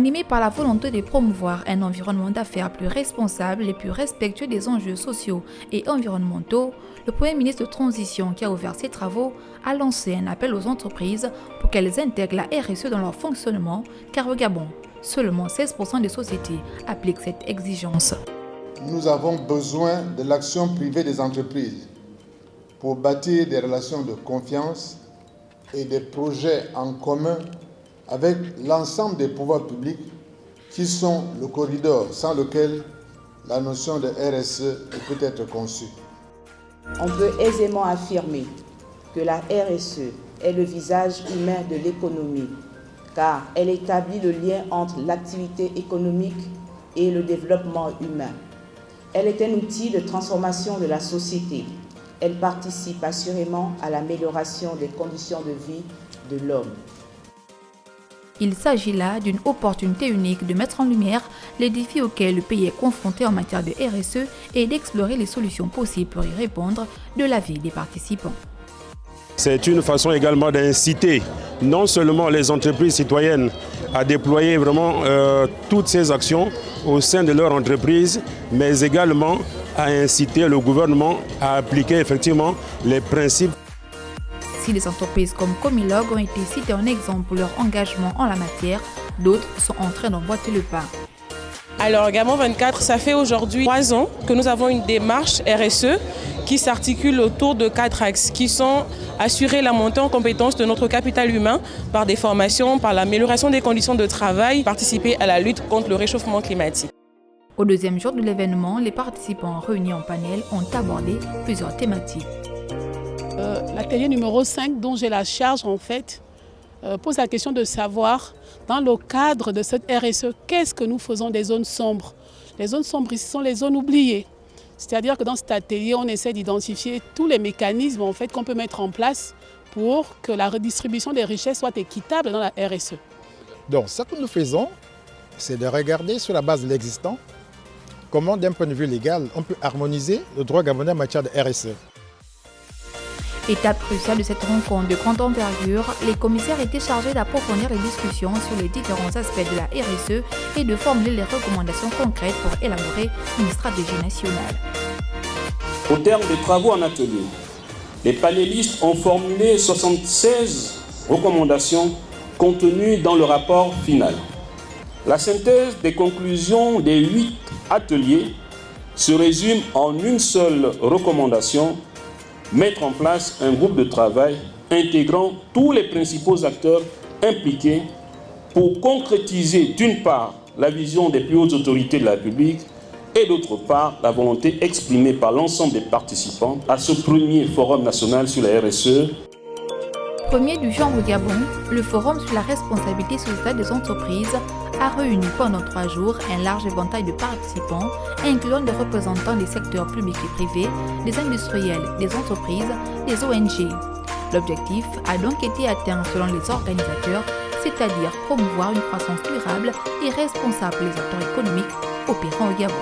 Animé par la volonté de promouvoir un environnement d'affaires plus responsable et plus respectueux des enjeux sociaux et environnementaux, le Premier ministre de transition qui a ouvert ses travaux a lancé un appel aux entreprises pour qu'elles intègrent la RSE dans leur fonctionnement, car au Gabon, seulement 16% des sociétés appliquent cette exigence. Nous avons besoin de l'action privée des entreprises pour bâtir des relations de confiance et des projets en commun avec l'ensemble des pouvoirs publics qui sont le corridor sans lequel la notion de RSE peut être conçue. On peut aisément affirmer que la RSE est le visage humain de l'économie, car elle établit le lien entre l'activité économique et le développement humain. Elle est un outil de transformation de la société. Elle participe assurément à l'amélioration des conditions de vie de l'homme. Il s'agit là d'une opportunité unique de mettre en lumière les défis auxquels le pays est confronté en matière de RSE et d'explorer les solutions possibles pour y répondre de l'avis des participants. C'est une façon également d'inciter non seulement les entreprises citoyennes à déployer vraiment toutes ces actions au sein de leur entreprise, mais également à inciter le gouvernement à appliquer effectivement les principes. Si des entreprises comme Comilog ont été citées en exemple pour leur engagement en la matière, d'autres sont en train d'emboîter le pas. Alors Gabon 24, ça fait aujourd'hui 3 ans que nous avons une démarche RSE qui s'articule autour de 4 axes qui sont assurer la montée en compétence de notre capital humain par des formations, par l'amélioration des conditions de travail, participer à la lutte contre le réchauffement climatique. Au deuxième jour de l'événement, les participants réunis en panel ont abordé plusieurs thématiques. L'atelier numéro 5 dont j'ai la charge pose la question de savoir dans le cadre de cette RSE, qu'est-ce que nous faisons des zones sombres. Les zones sombres ici sont les zones oubliées. C'est-à-dire que dans cet atelier, on essaie d'identifier tous les mécanismes qu'on peut mettre en place pour que la redistribution des richesses soit équitable dans la RSE. Donc ce que nous faisons, c'est de regarder sur la base de l'existant comment d'un point de vue légal on peut harmoniser le droit gabonais en matière de RSE. Étape cruciale de cette rencontre de grande envergure, les commissaires étaient chargés d'approfondir les discussions sur les différents aspects de la RSE et de formuler les recommandations concrètes pour élaborer une stratégie nationale. Au terme des travaux en atelier, les panélistes ont formulé 76 recommandations contenues dans le rapport final. La synthèse des conclusions des 8 ateliers se résume en une seule recommandation: mettre en place un groupe de travail intégrant tous les principaux acteurs impliqués pour concrétiser d'une part la vision des plus hautes autorités de la République et d'autre part la volonté exprimée par l'ensemble des participants à ce premier forum national sur la RSE. Premier du genre au Gabon, le forum sur la responsabilité sociétale des entreprises a réuni pendant 3 jours un large éventail de participants, incluant des représentants des secteurs publics et privés, des industriels, des entreprises, des ONG. L'objectif a donc été atteint selon les organisateurs, c'est-à-dire promouvoir une croissance durable et responsable des acteurs économiques opérant au Gabon.